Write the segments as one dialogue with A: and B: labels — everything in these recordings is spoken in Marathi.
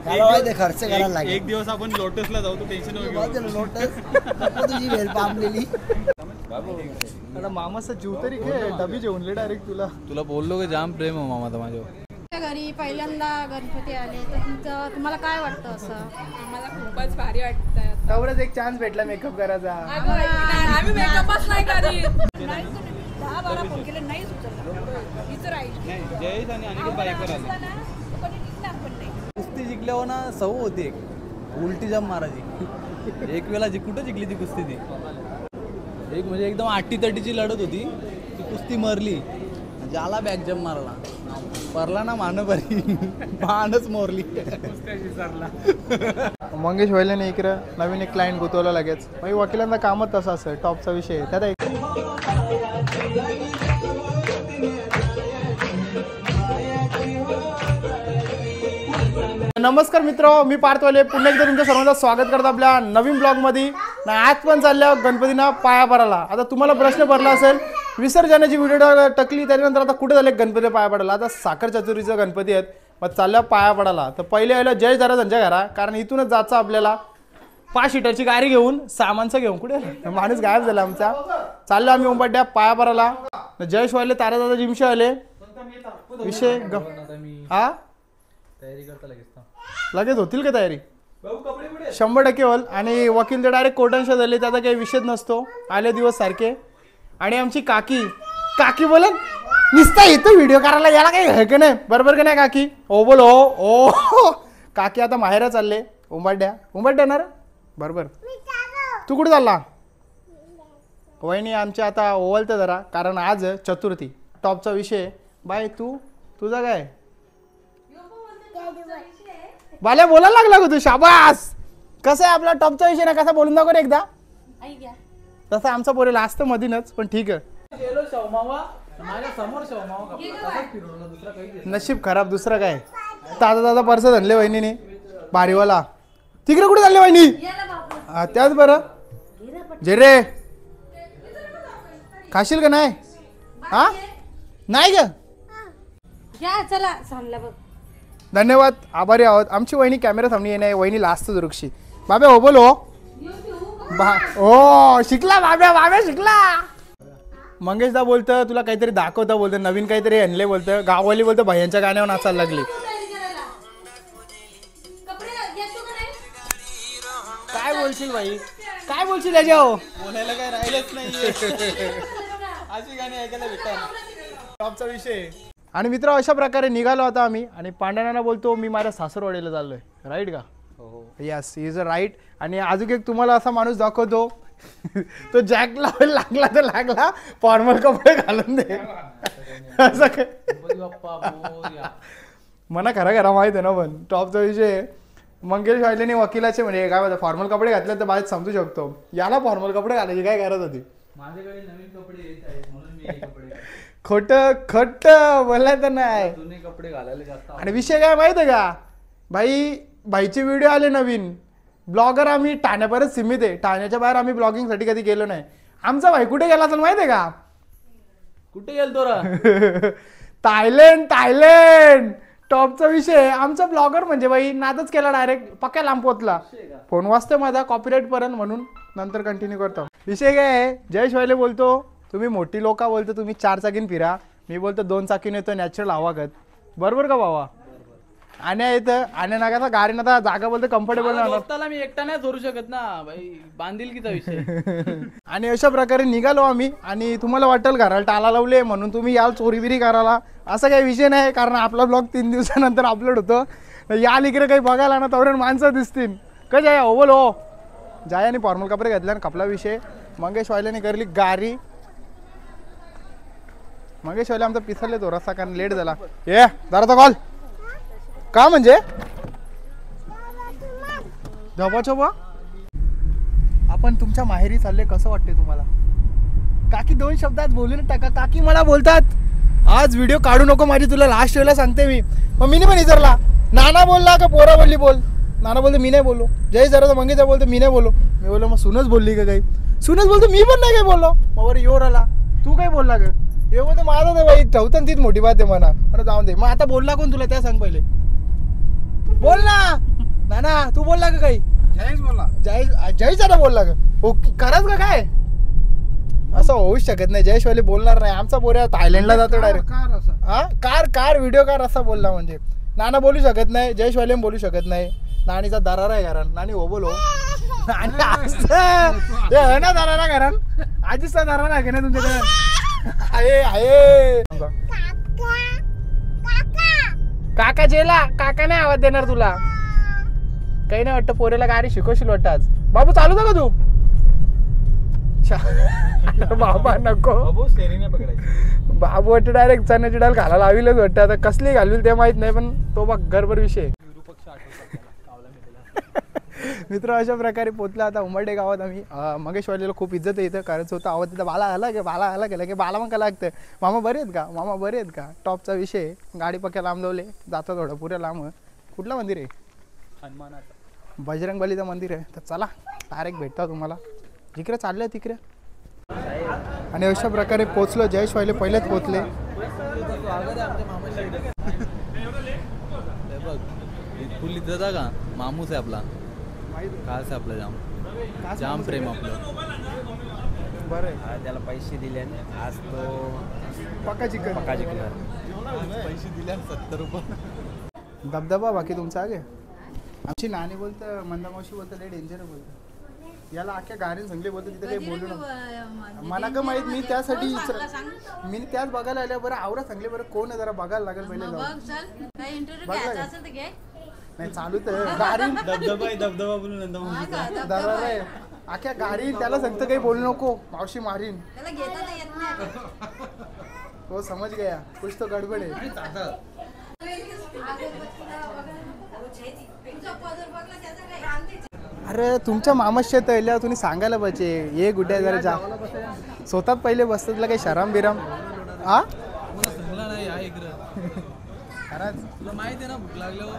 A: खर्च करायला लागेल.
B: एक दिवस आपण लोटसला जाऊ, तू टेन्शन नको.
A: लोटस तुझी वेल पामलेली.
C: आता मामाचा जीव तरी घे, डबी जेवणले डायरेक्ट तुला
B: बोललो की जाम प्रेम आहे मामाचा माझ्यावर.
D: घरी पहिल्यांदा गणपती आले तर तुम्हाला काय वाटतं? असं
E: आम्हाला खूपच भारी वाटतं.
C: तेवढंच एक चान्स भेटला मेकअप करायचा.
E: आम्ही मेकअपच नाही करीत.
D: 10-12 फोन केले नाही सुचवलं. इथं राहील.
B: जयेश आणि अनिकेत बाईकवर आले. कुस्ती जिंकल्यावर ना सवय होती, एक उलटी जम मारायची. एक वेळा कुठं जिंकली ती कुस्ती ती. एक म्हणजे एकदम 80-30ची लढत होती, ती कुस्ती मरली. ज्याला बॅक जम मारला परला ना मान बरी मानच मोरली.
C: मंगेश व्हायला इकडं नवीन एक क्लायंट गुतवला लगेच. मग वकिलांना कामच तसं असं टॉपचा विषय त्यात. नमस्कार मित्र, मी पार्थवाले पुन्हा एकदा तुमच्या सर्वांचं स्वागत करतो आपल्या नवीन ब्लॉगमध्ये. आज पण चालल्या गणपतींना पाया पडायला. आता तुम्हाला प्रश्न पडला असेल, विसर्जनाची व्हिडिओ टकली त्यानंतर आता कुठे झाले गणपती पाया पडायला. आता साखर चतुर्थीचा गणपती आहेत, मग चालल्या पाया पडायला. तर पहिले यायला जय जरा त्यांच्या घरा, कारण इथूनच जायचं आपल्याला 5 सीटरची गाडी घेऊन, सामानचं घेऊन. कुठे माणूस गायब झाला आमचा. चाललो आम्ही ओंबाड्या पाया पडायला. जयेश व्हायले, तारा दादा जिमशे आले. विषय हा लगेच होतील का तयारी? 100% होल. आणि वकील तर डायरेक्ट कोर्टांशा झाले, त्याचा काही विषय नसतो. आले दिवस सारखे. आणि आमची काकी बोल निसता येतो व्हिडिओ करायला, याला काही आहे का नाही? बरोबर का नाही काकी? ओ बोल ओ काकी आता माहेरा चालले. उंबाड्या येणार बरोबर. तू कुठे चालला? वहिनी आमच्या आता ओवलतं जरा, कारण आज चतुर्थी टॉपचा विषय. बाय तुझा काय बाल्या बोलायला लागला का तू? शाबास. कसं आहे आपला टॉपचा विषय ना, कसा बोलून दाखव एकदा. तसं आमचा पोरेला असतं मधीनच, पण ठीक आहे. नशीब खराब, दुसरं काय. ताजा पर्स धरले वहिनीने भारीवाला. तिकडे कुठे चालले वहिनी? त्याच बरं जे रे खाशील का नाही? हा नाही ग.
D: चला सांगला बघ.
C: धन्यवाद, आभारी आहोत. आमची वहिनी कॅमेरा सामने येणे, वहिनीला असतं दुरुक्षी. बाबा हो बोलो हो शिकला बाब्या शिकला. मंगेशदा बोलतं तुला काहीतरी दाखवता, बोलतं नवीन काहीतरी आणले, बोलतं गाववाली, बोलतं भैयांच्या गाण्यावर नाचायला लागली. काय बोलशील भाई, काय बोलशील त्याच्या?
B: बोलायला काय राहिलंच नाही. अशी गाणी ऐकायला भेटतात.
C: टॉपचा विषय. आणि मित्र अशा प्रकारे निघालो आता आम्ही. आणि पांडणांना बोलतो मी माझ्या सासरवाडीला चाललोय. राईट का? Yes is a right. आणि अजून एक तुम्हाला असा माणूस दाखवतो, तो जॅक लावायला लागला तर लागला, फॉर्मल कपडे घालून दे असं काय. मला खरा माहित आहे ना, पण टॉपचा विषय. मंगेश व्हायले वकिलाचे म्हणजे काय होतं, फॉर्मल कपडे घातले तर बाहेर समजू शकतो. याला फॉर्मल कपडे घालायची काय गरज होती?
B: माझ्याकडे नवीन कपडे येत आहेत म्हणून मी हे कपडे
C: खट बोलाय तर नाही.
B: जुने कपडे घालायला जास्त.
C: आणि विषय काय माहिती आहे का भाईचे व्हिडिओ आले नवीन. ब्लॉगर आम्ही ठाण्यापर्यंत सीमित आहे, ठाण्याच्या बाहेर आम्ही ब्लॉगिंगसाठी कधी गेलो नाही. आमचा भाई कुठे गेला असेल माहिती आहे का?
B: कुठे गेलतो रा?
C: थायलंड. टॉपचा विषय. आमचा ब्लॉगर म्हणजे बाई नादच केला, डायरेक्ट पक्का लांब पोचला. फोन वाजतोय माझा कॉपीराईट पर्यंत, म्हणून नंतर कंटिन्यू करतो. विषय काय आहे, जयेश व्हायले बोलतो तुम्ही मोठी लोक बोलतो तुम्ही 4 चाकीन फिरा, मी बोलतो 2 चाकीन येतो नॅचरल हवागत. बरोबर का बाबा? आणि येतं आणि नागाचा गाडी ना जागा बोलतो कम्फर्टेबल
B: नाही. मी एकटा नाही धरू शकत ना भाई, बांधिलकीचा विषय.
C: आणि अशा प्रकारे निघालो आम्ही. आणि तुम्हाला वाटेल घराला टाला लावले म्हणून तुम्ही याल चोरीबिरी करायला, असा काही विषय नाही. कारण आपला ब्लॉग 3 दिवसानंतर अपलोड होतो. याल इकडे काही बघायला ना तवरण माणसं दिसतील. कसं आहे हो बोलो. जायाने फॉर्मल कपडे घातले आणि कपला विषय. मंगेश व्हायल्याने करली गारी. मंगेश व्हायला आमचा पिसरले तो रस्ता, कारण लेट झाला. ये जरा कॉल का म्हणजे झोपा. आपण तुमच्या माहेरी चालले, कसं वाटते तुम्हाला? काकी 2 शब्दात बोलून टाका. काकी मला बोलतात आज व्हिडिओ काढू नको माझी, तुला लास्ट वेळेला सांगते मी. मग मी पण विचारला, नाना बोलला का पोरा बोलली? बोल. नाना बोलतो मी नाही बोललो. जय जरा मंगेशचा बोलतो मी नाही बोललो. मी बोललो मग सुनच बोलली का काही? सुनच बोलतो मी पण नाही काय बोललो. मग वर योर आला, तू काय बोलला ग? हे बोलतो माझं तर बाई ठेवतं तीच मोठी बात आहे म्हणा. जाऊन दे. मग आता बोलला कोण तुला त्या सांग पहिले, बोल ना.
B: बोलला का काही?
C: जयेश बोलला. जयेश आता बोलला का? ओके खरंच का काय? असं होऊच शकत नाही. जयेशवाले बोलणार नाही. आमचा पोऱ्या थायलंडला जातो डायरेक्ट. हा कार व्हिडिओ कार असा बोलला म्हणजे. नाना बोलू शकत नाही, जयेशवाले बोलू शकत नाही. नानीचा दरारा आहे घरान. नानी हो बोलो. नानी आहे ना दरारा घरान. आधीच दरारा आहे ना तुमच्याकडे? आहे काका जेला. काका नाही आवाज देणार तुला. काही नाही वाटतं. पोरेला गाडी शिकवशील वाटतं आज. बाबू चालू का तू? बाबा नको. बाबू वाटतं डायरेक्ट चण्याची डाल घालायला लाविलच वाटतं. आता कसली घालविल ते माहित नाही, पण तो बघ गरबर विषय. मित्र अशा प्रकारे पोचला आता उमरडे गावात. आम्ही मगेशवालीला खूप इज्जत आहे इथं, कारण स्वतः आवाज तिथं बाला आला गेला की बाला मग का लागतं. मामा बरे आहेत का? मामा बरे आहेत का? टॉपचा विषय. गाडी पक्या लांबवले जातं थोडं पुऱ्या लांब. कुठलं मंदिर आहे? हनुमानाचं बजरंगबलीचं मंदिर आहे. तर चला डायरेक्ट भेटता तुम्हाला जिकडे चाललं तिकडे. आणि अशा प्रकारे पोचलो. जयेशवाले पहिलेच पोचले.
B: फुल इज्जत आहे का? मामूस आहे आपला. खास आहे आपला. जाम प्रेम आपलं.
C: बरं
A: त्याला पैसे दिले आज तो
C: पक्का चिकन
B: पैसे दिले 70 रुपये.
C: दबदबा बाकी तुमचा आगे. आमची नानी बोलतं, मंदामावशी बोलतं लय डेंजर बोलतं. याला अख्ख्या गाडीने सांगले बोलतो तिथे काही बोलू नको. मला का माहित. मी त्यासाठी मी त्याच बघायला आल्या. बरं आवरा सांगले. बरं कोण आहे जरा बघायला लागेल पहिले जाऊन. नाही चालू तर गाडी
B: दबदबा बोलून
C: दरार आहे अख्ख्या गाडी. त्याला सांगतं काही बोलू नको, मावशी मारीन. तो समज गया कुछ तो गडबड आहे. अरे तुमच्या मामाच्या तळल्यावर तुम्ही सांगायला पाहिजे. ये गुड्या जरा जा. स्वतःच पहिले बसतात काही शराम बिराम. हा
B: नाही खरंच तुला माहिती आहे ना भूक लागल्यावर.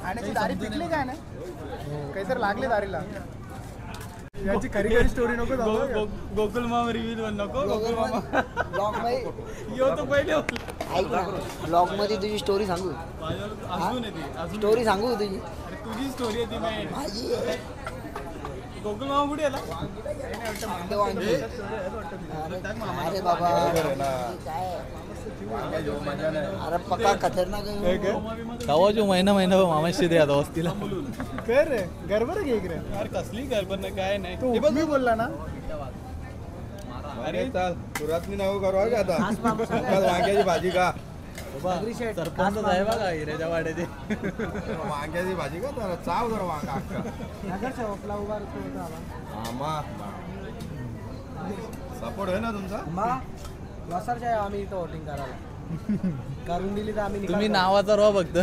C: आणि दारी पिकली काय ना काहीतरी लागले दारीला. याची खरी खरी स्टोरी नको.
B: गोकुल मामा रिव्ह्यू नको. गोकुल मामा
A: ब्लॉग मध्ये
B: यो तो पहिले
A: ऐक ना, ब्लॉग मध्ये तुझी स्टोरी सांगू.
B: अजून येते.
A: स्टोरी सांगू तुझी.
B: तुझी स्टोरी आहे ती.
A: माझी आहे.
B: गोकुल मामा कुठे आला?
A: अरे बाबा काय अरे पक्का खतरनाक आहे.
B: तवा जो महिना मामाशी दे आता वस्तीला.
C: कर रे गडबड घे इकडे.
B: यार कसली गडबड नाही काय नाही.
C: तू मी बोलला ना.
B: अरे
F: चाल सुरातनी नाव करू का आता. वांग्याची भाजी का?
B: सरपंच आहे बघा हिऱ्याच्या वाड्याचे.
F: वांग्याची भाजी का? जरा चाव जरा वांगा अक्का. सपोर्ट आहे ना तुमचा?
A: वसारच्या आम्ही इथं वोटिंग करायला करून दिली तर आम्ही
B: तुम्ही नावाचा रो फक्त.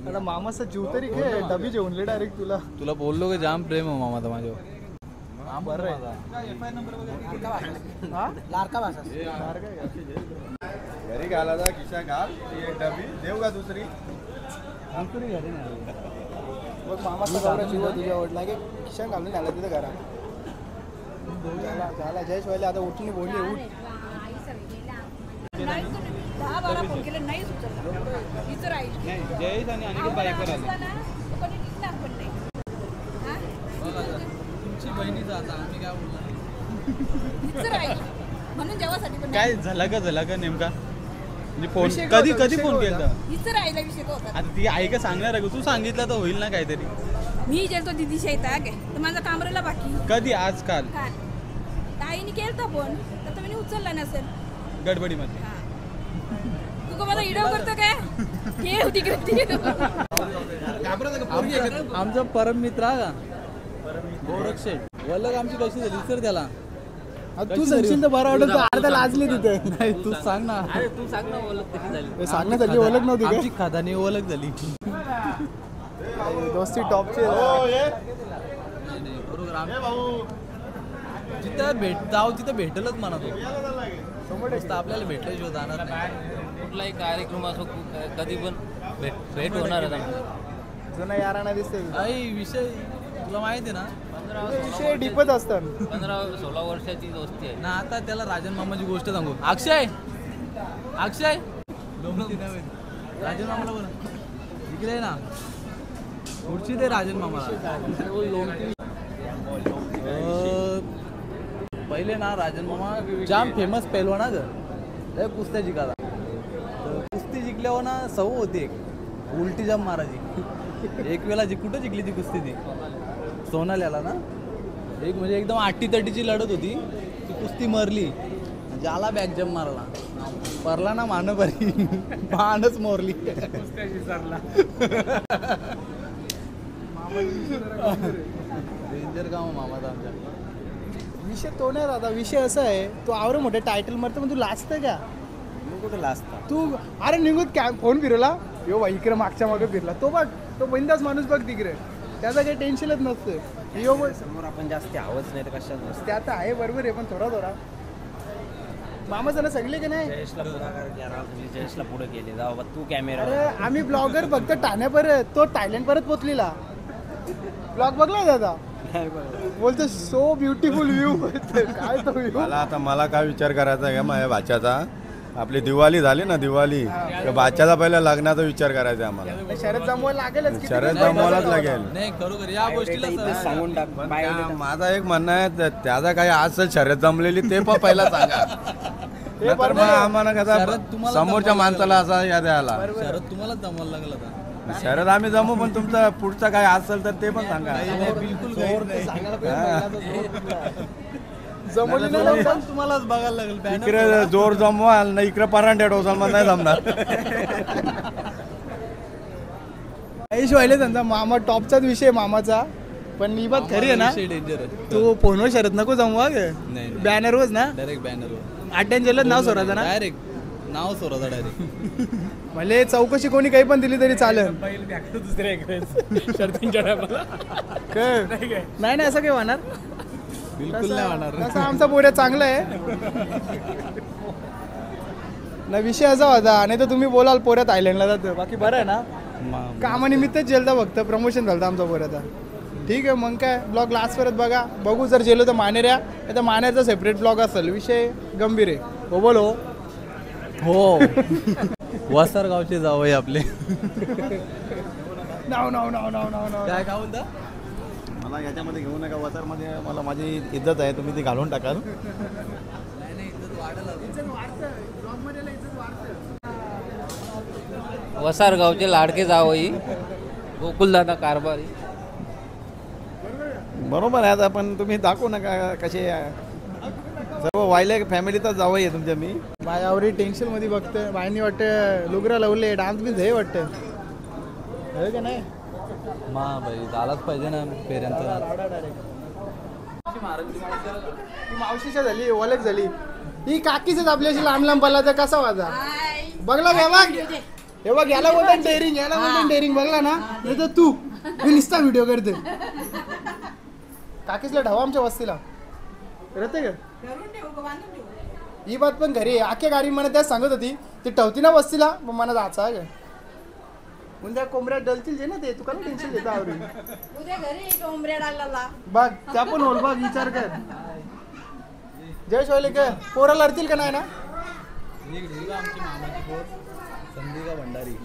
C: आता मामाचा जीव तरी घे. डबी जेवणले डायरेक्ट तुला.
B: तुला बोललो की जाम प्रेम आहे मामाचा माझ्यावर.
C: बरं
A: लाडका भाषा
F: घरी घालायचा खिशा घाल. एक डबी देऊ का दुसरी?
C: मग मामाचा जीव तुझ्या ओढला की किशन घालून आला तिथं घरात. झाला जयेशवाले आता उठली बोलली उठ.
E: 10-12 फोन केले नाही सुचलं. हिचं राहील
B: जयेश आणि अनिकेत बाईकवर आले.
E: कोणी टिकणार पण नाही.
B: तुमची बहिणीचा आता आम्ही काय बोलणार.
E: हिचं राहील म्हणून जेवासाठी पण
B: काय झाला का नेमका? म्हणजे फोन कधी फोन केला?
E: हिचं राहिला विषय तो होता.
B: आता ती आई का सांगणार आहे का? तू सांगितलं तर होईल ना काहीतरी.
E: मी गेलतो दिदीच्या इथं काय तर माझा कामरेला बाकी
B: कधी? आज काल
E: काय ताईने केलता फोन तर तुम्ही उचलला नसेल
B: गडबडीमध्ये.
E: हा. तू का माझा इडव करतो काय? हे होती करते.
B: आमचा परम मित्र हा का गोरख शेठ वल्लग आमची कशी झाली सर त्याला.
C: तू सांगशील तर बरं वाटत. अर्धा लाजली तिथे.
B: नाही तू सांग ना.
G: तू सांग ना ओळख कशी झाली.
C: सांगण्यासाठी ओळख नव्हती का?
B: आमची खादानी ओळख झाली.
C: दोस्ती टॉपची.
B: जिथं जाऊ तिथं भेटलच म्हणा तो. मस्त आपल्याला भेटल्याशिवाय जाणार नाही.
G: कुठलाही कार्यक्रम असो कधी पण भेट होणार आहे.
C: जुना याराना दिसते.
B: आई विषय तुला माहिती आहे ना.
C: विषय डिपत असतात.
G: 15-16 वर्षाची दोस्ती आहे
B: ना. आता त्याला राजन मामाची गोष्ट सांगू. अक्षय राजन मामाला बोला. इकडे आहे ना पुढची ते राजन मामाला पहिले ना राजन मामा जाम फेमस पेलवान ना लय कुस्त्या जिंकाला तर कुस्ती जिंकल्यावर ना सवय होती एक उलटी जाम मारायची एक वेळा कुठं जिंकली ती कुस्ती ती सोनाल्याला ना एक म्हणजे एकदम 80-30ची लढत होती ती कुस्ती मरली ज्याला बॅक जम्प मारला परला ना मान बरी मानच मोरली डेंजर गाव मामाचा आमच्या
C: विषय तो नाही दादा विषय असा आहे तू आवर मोठे टायटल मारतो पण तू लाजतं का
A: कुठे लाजता
C: तू अरे निघून फोन फिरवला यो बाई इकडे मागच्या मागे फिरला तो बघ तो बिंदास माणूस बघ तिकडे त्याचं काही टेन्शनच नसतं यो
A: समोर आपण जास्त आवाज नाही तर कशात नसतं
C: ते आता आहे बरोबर आहे पण थोडा मामा जरा सगळे का नाही
A: जयेशला पुढाकार केला तुम्ही जयेशला पुढे केले जाऊ बा तू कॅमेरा
C: अरे आम्ही ब्लॉगर फक्त ठाण्यापर्यंत तो थायलंड परत पोचलेला ब्लॉग बघला दादा बोलतो सो ब्युटिफुल व्ह्यू काय तो व्ह्यू
F: मला काय विचार करायचा आहे का माझ्या भाच्याचा आपली दिवाळी झाली ना दिवाळी तर भाच्याचा पहिला लग्नाचा विचार करायचा आहे आम्हाला
C: शरद जमवायला लागेलच किती
F: शरद जमवायलाच लागेल
B: नाही खरोखर या गोष्टीला
A: सांगून टाक
F: पण माझा एक म्हणणं आहे त्याचा काही असेल शर्यत जमलेली ते पण पहिला सांगा नाहीतर मग आम्हाला
B: शरद
F: कसं
B: तुम्हाला
F: समोरच्या माणसाला असा या द्यायला
B: शरद तुम्हाला जमवायला लागला होता
F: शरद आम्ही जमू पण तुमचा पुढचा काय असेल तर ते पण सांगा
B: बिलकुल
C: जमवली नाही
B: नाही तुम्हालाच बघायला लागेल
F: इकडे जोर जमवाल ना इकडे परांड्या डोसाल मग नाही जमणार
C: आयुष व्हायला त्यांचा मामा टॉपचाच विषय मामाचा पण ही बात खरी आहे ना
B: डेंजर आहे
C: तू फोनवर शरद नको जमवा
B: नाही.
C: बॅनरवरच ना
B: डायरेक्ट बॅनरवर
C: अटेंजनला नाव सोडायचं ना
B: डायरेक्ट नाव सोराचा डायरेक्ट
C: म्हणजे चौकशी कोणी काही पण दिली तरी चालेल नाही नाही असं काही होणार
B: बिलकुल नाही होणार
C: तसा आमचा पोऱ्या चांगला आहे ना विषय असा होता नाही तर तुम्ही बोलाल पोऱ्या थायलंडला जातो बाकी बरं आहे ना कामानिमित्तच जेलता फक्त प्रमोशन झालं आमचा पोऱ्याचा ठीक आहे मग काय ब्लॉग लास्ट परत बघा बघू जर जेलो तर मानेऱ्या नाही तर मानेरचा सेपरेट ब्लॉग असेल विषय गंभीर आहे हो बोलो
B: हो वसर गावचे जावई आपले
C: नाव नाव नाव नाव नाव नाव
B: काय गाव म्हणता
F: मला याच्यामध्ये घेऊ नका वसरमध्ये मला माझी इज्जत आहे तुम्ही ती घालून टाकाल
G: वसार गावचे लाडके जावई गोकुलदादा कारभारी
F: बरोबर आहे आता पण तुम्ही दाखवू नका कसे सर्व वायले फॅमिलीतच जावं आहे तुमच्या मी
C: बायावरी टेन्शन मध्ये बघतोय बायांनी वाटतं लुगरा लावले डान्स बी हे वाटतं हे का नाही
B: मा भाई झालाच पाहिजे ना पेरेंटचा
C: मावशीच्या झाली ओळख झाली ही काकीच आपल्याशी लांब लांब पडला तर कसा वाजा बघला घ्या बघ हे बघ याला बोलतात डेअरिंग याला बोलतात डेअरिंग बघला ना नाही तर तू मी निसता व्हिडिओ करते काकीसला ढावा आमच्या वस्तीला करते का ही बात पण घरी आहे आख्या गाडी मला त्याच सांगत होती ती ठेवती ना वस्तीला मग मला जायचं आहे उद्या कोंबड्या डलतील जे ना ते तू काय टेन्शन घेता आवडी
D: उद्या घरी कोंबड्या डालला
C: बघ त्या पण होल बघ विचार कर जयश वाले काय पोरा लढतील का नाही ना
B: आमची मामाची पोर संधिका भंडारी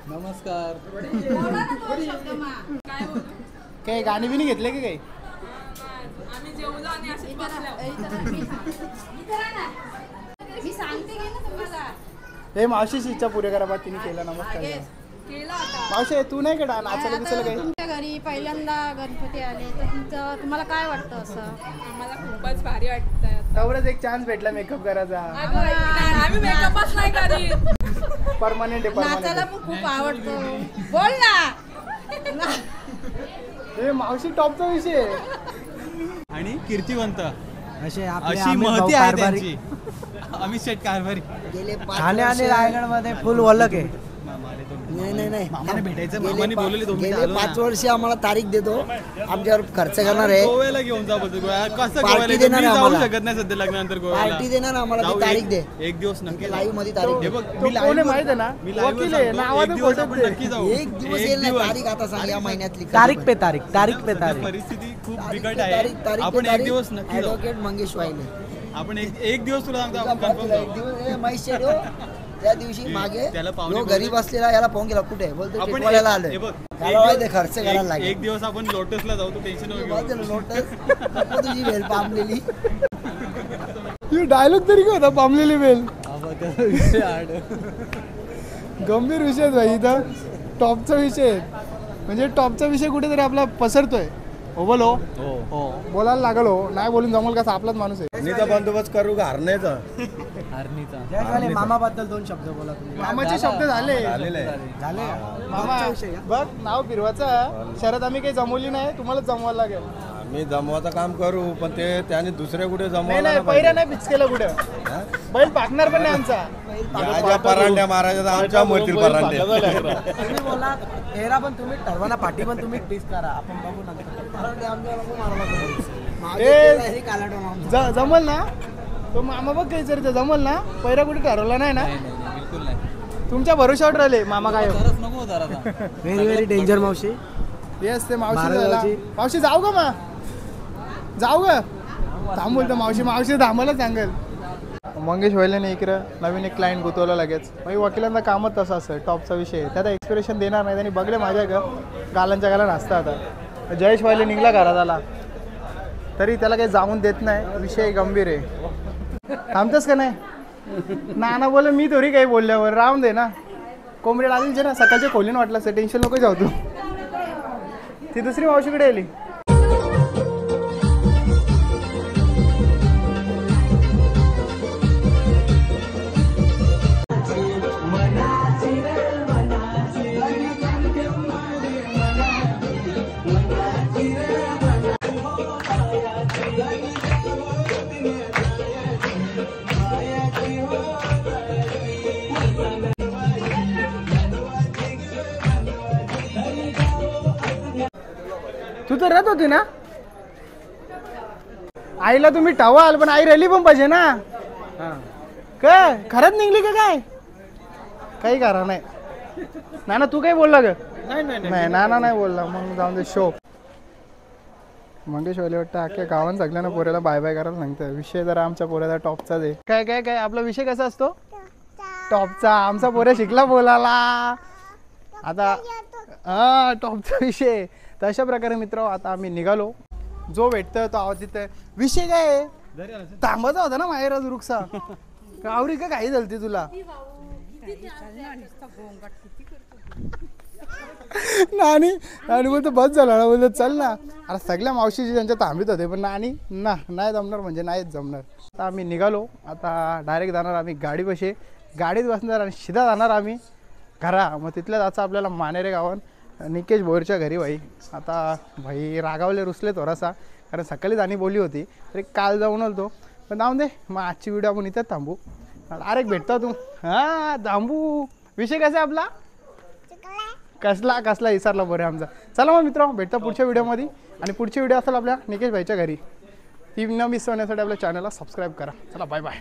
B: नमस्कार
C: काय गाणी बिनी घेतले की काही
D: मी सांगते की ना तुम्हाला
C: हे मावशीची इच्छा पुरे करा बा तिने केला नमस्कार
D: केला आता
C: मावशी तू नाही का नाचायला बिचायला काही
D: तुमच्या घरी पहिल्यांदा गणपती आले तर तुम्हाला काय वाटतं असं
E: आम्हाला खूपच भारी वाटतंय
C: तेवढंच एक चान्स भेटला मेकअप करायचा
E: आम्ही मेकअपच नाही करीत
C: परमानंट आहे
D: नाचायला
C: परमानंट
D: पण खूप आवडतो बोल ना
C: हे मावशी टॉपचा विषय आहे.
B: आणि कीर्तिवंत
A: असे
B: अशी महती आहे त्यांची अमित शेट कारभारी
A: ठाणे आणि रायगड मध्ये फुल वलक आहे नाही
B: मामाने भेटायचं मामाने बोलवले दोन
H: गेले 5 वर्ष आम्हाला तारीख देतो आमच्यावर खर्च करणार आहे
B: गोव्याला घेऊन जा बोलतो कसं
H: पार्टी
B: गोव्याला
H: देणार
B: मी
H: आहे
B: जाऊ
H: आम्हाला.
B: शकत नाही सध्या लग्नानंतर गोव्याला
H: पार्टी देणार आम्हाला
B: जाऊ
H: ती तारीख दे
B: एक दिवस नक्की
H: लाईव्ह मध्ये तारीख
C: तो
H: दे
B: हे बघ
C: तो
B: मी
C: कोण आहे
B: live
C: माहित आहे ना
B: मी live
C: वकील आहे
B: सांगतो,
C: नावात
B: एक दिवस आपण
C: फोटो
B: नक्की जाऊ
H: एक दिवस येईल ना
B: दिवस.
H: तारीख आता सांग या महिन्यातली
A: तारीख पे तारीख
B: सध्या परिस्थिती खूप बिकट आहे आपण एक दिवस नक्की जाऊ
H: ऍडव्होकेट मंगेश वाहिले
B: आपण एक दिवस तुला सांगतो आपण कन्फर्म जाऊ
H: महेश शेडो त्या दिवशी मागे जो गरीब असलेला याला पाहून गेला कुठे बोलतो टेकवाल्याला आलोय त्याला माहिती खर्च करायला लागेल.
B: एक दिवस आपण लोटसला जाऊ, तू टेन्शन
H: लोटस तुझी वेल पामलेली
C: डायलॉग तरी काय होता पामलेली वेल. गंभीर विषय आहे भाई, इथं टॉपचा विषय आहे. म्हणजे टॉपचा विषय कुठेतरी आपला पसरतोय. हो बोलो हो बोलायला लागल हो, नाही बोलून जमल कसा, आपलाच माणूस आहे.
F: हरणीचा बंदोबस्त करू का हरणीचा?
A: मामाबद्दल 2 शब्द बोला तुम्ही.
C: मामाचे शब्द झाले
F: झालेले
A: झाले
C: मामा बघ नाव फिरवायचं शरद आम्ही काही जमवली नाही, तुम्हालाच जमवायला लागेल.
F: आम्ही जमवायचं काम करू, पण ते त्याने दुसरे कुठे
C: नाही
F: जमवायला
C: नाही पहिला नाही फिक्स केलं कुठं. बैल पाकणार पण नाही आमचा.
F: ज्या परांड्या मारायच्या तर आमच्या मोरतील परांड्या.
A: तुम्ही बोला एरा पण तुम्ही ठरवा ना, पाठी पण तुम्ही डिस करा, आपण बघू नंतर.
C: जमल ना तो मामा बघ काही जर जमल ना, पहिला कुठे ठरवला नाही ना.
B: बिलकुल नाही.
C: तुमच्या भरोशावर राहिले मामा. काय
B: तरच नको जरा
A: व्हेरी व्हेरी डेंजर मावशी.
C: येस ते मावशी मावशी जाऊ का मा जाऊ ग थांब बोलतो मावशी. मावशी थांबायला सांगेल. मंगेश व्हायला इकडं नवीन एक क्लायंट गुतवला लगेच. मग वकिलांना कामच तसं असतं, टॉपचा विषय. त्यात एक्सपिरेशन देणार नाही, त्यांनी बघले माझ्या गालांच्या गाला नाचता आता. जयेश व्हायला निघला घरात आला तरी त्याला काही जाऊन देत नाही. विषय गंभीर आहे. थांबतस का नाही ना बोल मी थोडी काही बोलल्यावर राहून दे ना. कोंबडी लागली ना सकाळच्या खोलीन वाटलं असं, टेन्शन नको जाऊ तू. ती दुसरी मावशीकडे आली. तू तर राहत होती ना आईला तुम्ही ठवाल, पण आई राहिली पण पाहिजे ना. काय खरंच निघली का काय? काही करा नाही ना. तू काही बोलला ग? नाही नाना नाही बोलला. मग जाऊन दे शो. मंगेश वाले वाटतं अख्ख्या गावात सगळ्यांना पोऱ्याला बाय बाय करायला सांगतं. विषय जरा आमच्या पोऱ्याचा टॉपचाच आहे. काय काय काय आपला विषय कसा असतो? टॉपचा. आमचा पोऱ्या शिकला बोलायला आता. हा टॉपचा विषय. तर अशा प्रकारे मित्र आता आम्ही निघालो. जो भेटतोय तो आवाज देतोय. विषय काय आहे? थांबायचा होता ना माहेर रुक्सा आवरी का काही झालती तुला? नानी नानी बोलतो बस झाला ना. बोलतो चल ना. अरे सगळ्या मावशीची त्यांच्या थांबीत होते, पण नानी नाही जमणार म्हणजे नाहीच जमणार. आता आम्ही निघालो. आता डायरेक्ट जाणार आम्ही गाडीपाशी. गाडीत बसणार आणि सीधा जाणार आम्ही घरा. मग तिथल्या जायचं आपल्याला मानेरे गावात निकेश भोरच्या घरी. भाई आता भाई रागावले रुसले थोडासा, कारण सकाळी जाणी बोलली होती तरी काल जाऊन आलो. पण जाऊन दे, मग आजची व्हिडिओ आपण इथेच थांबू. डायरेक्ट भेटतो तू. हां थांबू. विषय कसा आहे आपला? कसला विसरला बरं आमचा. चला मग मित्र भेटतो पुढच्या व्हिडिओमध्ये. आणि पुढची व्हिडिओ असेल आपल्या निकेश भाईच्या घरी. ती न मिस होण्यासाठी आपल्या चॅनलला सबस्क्राईब करा. चला बाय बाय.